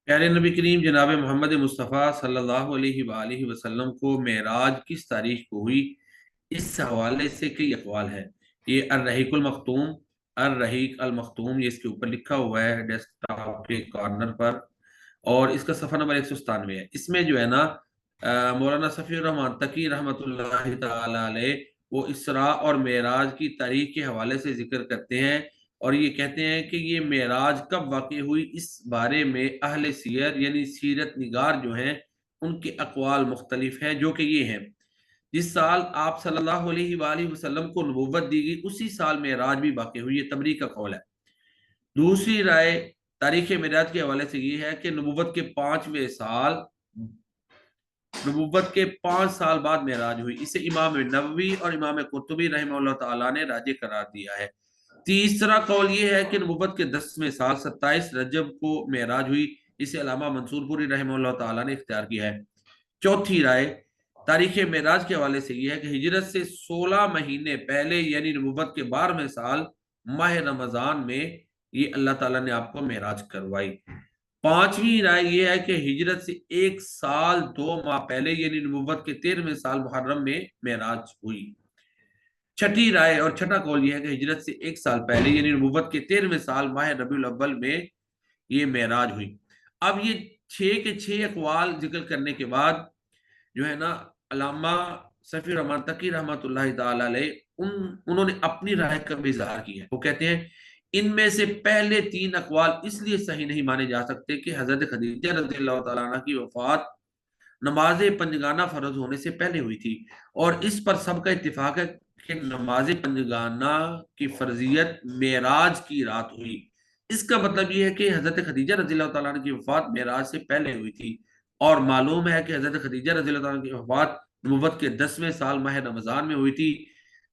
प्यारे नबी करीम जनाब मोहम्मद मुस्तफ़ा सल्लल्लाहु अलैहि वआलिहि वसल्लम को मेराज किस तारीख को हुई, इस हवाले से कई अक़वाल हैं। ये अर्रहीकुल मख्तूम, अर्रहीक अल मख्तूम, ये इसके ऊपर लिखा हुआ है डेस्कटॉप के कॉर्नर पर, और इसका सफ़ा नंबर 197 है। इसमें जो है ना, मौलाना सफ़ी रहमान तकी रहमतुल्लाहि ताला अलैह वो इसरा और मेराज की तारीख के हवाले से जिक्र करते हैं, और ये कहते हैं कि ये मेराज कब वाक़ई हुई, इस बारे में अहले सीयर यानी सीरत निगार जो हैं उनके अक़वाल मुख्तलिफ हैं, जो कि ये हैं। जिस साल आप सल्लल्लाहु अलैहि वसल्लम को नबूवत दी गई उसी साल मेराज भी वाक़ई हुई, ये तबरी का कौल है। दूसरी राय तारीख मेराज के हवाले से ये है कि नबूवत के 5 साल बाद मेराज हुई। इसे इमाम नववी और इमाम कुर्तुबी रहमतुल्लाह ताला ने राजे करार दिया है। तीसरा कौल ये है कि नबूवत के 10वें साल 27 रजब को मेराज हुई। इसे अल्लामा मंसूरपुरी रहमतुल्लाह ताला ने इख्तियार किया है। चौथी राय तारीख मेराज के हवाले से यह है कि हिजरत से 16 महीने पहले यानी नबूवत के 12वें साल माह रमजान में ये अल्लाह ताला ने आपको मेराज करवाई। पांचवी राय यह है कि हिजरत से 1 साल 2 माह पहले यानी नबूवत के 13वें साल मुहर्रम में मेराज हुई। छठी राय और छठा कौल यह है कि हिजरत से 1 साल पहले यानी नबूवत के 13वें साल माह रबीउल अव्वल में ये मेराज हुई। अब ये 6 के 6 अकवाल जिक्र करने के बाद जो है ना, अल्लामा सफी रहमान तकी रहमतुल्लाहि ताला अलैह उन्होंने अपनी राय का भी इजहार किया है। वो कहते हैं इनमें से पहले 3 अकवाल इसलिए सही नहीं माने जा सकते कि हजरत खदीजा रज़ियल्लाहु ताला अन्हा की वफात नमाज पंजगाना फर्ज होने से पहले हुई थी, और इस पर सबका इत्तिफाक है कि नमाज पंजगाना की फर्जियत मेराज की रात हुई। इसका मतलब यह है कि हजरत खदीजा रज़ियल्लाहु ताला अन्हा की वफात मेराज से पहले हुई थी, और मालूम है कि हजरत खदीजा रज़ियल्लाहु ताला अन्हा की वफात नबुव्वत के 10वें साल माह रमजान में हुई थी।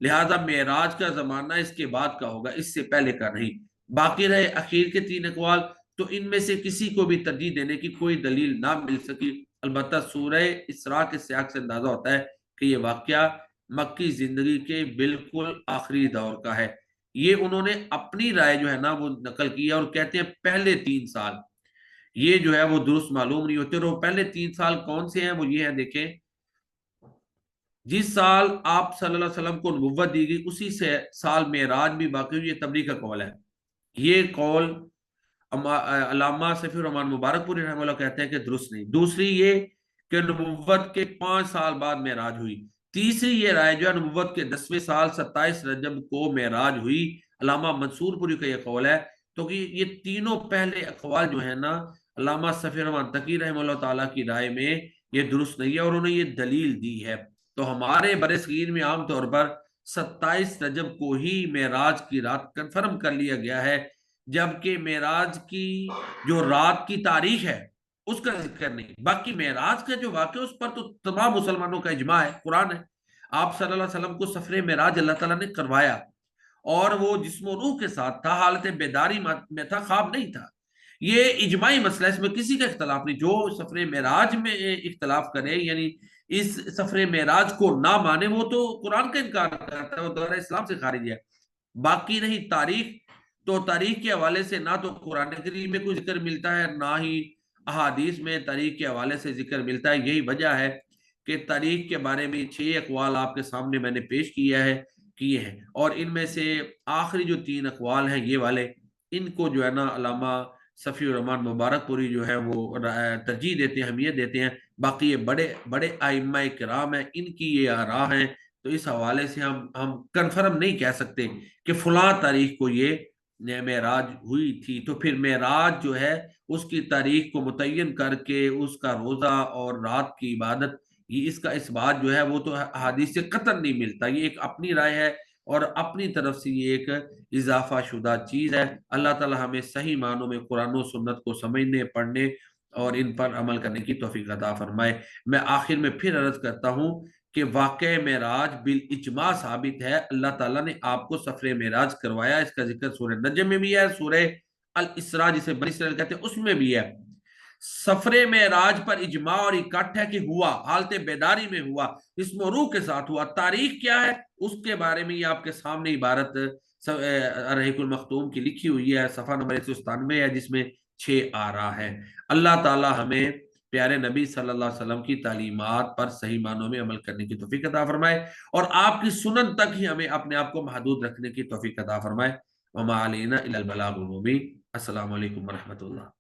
लिहाजा मेराज का जमाना इसके बाद का होगा, इससे पहले का नहीं। बाकी रहे आखिर के 3 अकवाल, तो इनमें से किसी को भी तरजीह देने की कोई दलील ना मिल सकी। अलबत्ता सूरह इसरा के सियाक से अंदाजा होता है कि यह वाकया मक्की जिंदगी के बिल्कुल आखिरी दौर का है। ये उन्होंने अपनी राय जो है ना वो नकल की है, और कहते हैं पहले 3 साल ये जो है वो दुरुस्त मालूम नहीं होते। और वो पहले 3 साल कौन से हैं, वो ये है, देखें, जिस साल आप सल्लल्लाहु अलैहि वसल्लम को नबुव्वत दी गई उसी से साल मेराज भी वाकई हुई। ये तबरी का कौल है। ये कौल अल्लामा सफी रहमान मुबारकपुरी रहमतुल्लाह कहते हैं कि दुरुस्त नहीं। दूसरी ये कि नबुव्वत के 5 साल बाद मेराज हुई। तीसरी ये राय जो है नबुव्वत के 10वें साल 27 रजब को मेराज हुई। अल्लामा मंसूरपुरी का ये कौल है। तो कि ये तीनों पहले अकवाल जो है ना, अल्लामा सफी रहमान तकी रहमतुल्लाह ताला की राय में ये दुरुस्त नहीं है, और उन्होंने ये दलील दी है। तो हमारे बरसगीर में आमतौर पर 27 रजब को ही मेराज की रात कंफर्म कर लिया गया है, जबकि मेराज की जो रात की तारीख है उसका जिक्र नहीं। बाकी मेराज का जो वाक़या उस पर तो तमाम मुसलमानों का इजमा है, कुरान है। आप सल्लल्लाहु अलैहि वसल्लम को सफरे मेराज अल्लाह ताला ने करवाया, और वो जिस्म रूह के साथ था, हालत बेदारी में था, ख्वाब नहीं था। ये इजमाई मसला, इसमें किसी का इख्तलाफ नहीं। जो सफरे मेराज में इख्तलाफ करे यानी इस सफरे मेराज को ना माने, वो तो कुरान का इनकार करता है, वो दौरा इस्लाम से खारिज है। बाकी रही तारीख, तो तारीख के हवाले से ना तो कुरान करीम में कोई जिक्र मिलता है, ना ही अहादीस में तारीख के हवाले से जिक्र मिलता है। यही वजह है कि तारीख के बारे में 6 अकवाल आपके सामने मैंने पेश किए हैं, और इनमें से आखिरी जो 3 अकवाल हैं ये वाले, इनको जो है ना अल्लामा सफ़ी रहमान मुबारकपुरी जो है वो तरजीह देते हैं, अहमियत देते हैं। बाकी ये बड़े बड़े आइम्मा किराम हैं, इनकी ये आरा हैं। तो इस हवाले से हम कंफर्म नहीं कह सकते कि फलां तारीख को ये मेराज हुई थी। तो फिर मेराज जो है उसकी तारीख को मुतय्यन करके उसका रोजा और रात की इबादत, ये इसका इस बात जो है वो तो हदीस से कतई नहीं मिलता। ये एक अपनी राय है, और अपनी तरफ से ये एक इजाफा शुदा चीज है। अल्लाह ताला हमें सही मानों में कुरान और सुन्नत को समझने, पढ़ने और इन पर अमल करने की तौफीक अता फरमाए। मैं आखिर में फिर अर्ज करता हूँ कि वाक़या मेराज बिल इजमा साबित है। अल्लाह ताला ने आपको सफरे मेराज करवाया। इसका जिक्र सूरह नजम में भी है, सूरह अल इसरा जिसे बनी इसराइल कहते हैं उसमें भी है। सफरे मेराज पर इजमा और इकट्ठ है कि हुआ, हालत बेदारी में हुआ, इसमें रूह के साथ हुआ। तारीख क्या है उसके बारे में ये आपके सामने इबारत रहीकुल मखतूम की लिखी हुई है, सफा नंबर 197 है, जिसमें 6 آ رہا ہے۔ اللہ تعالی ہمیں پیارے نبی صلی اللہ علیہ وسلم کی تعلیمات پر صحیح معنوں میں عمل کرنے کی توفیق عطا فرمائے، اور آپ کی سنن تک ہی ہمیں اپنے آپ کو محدود رکھنے کی توفیق عطا فرمائے۔ وما علینا الا البلاغ المبین۔ السلام علیکم ورحمۃ اللہ۔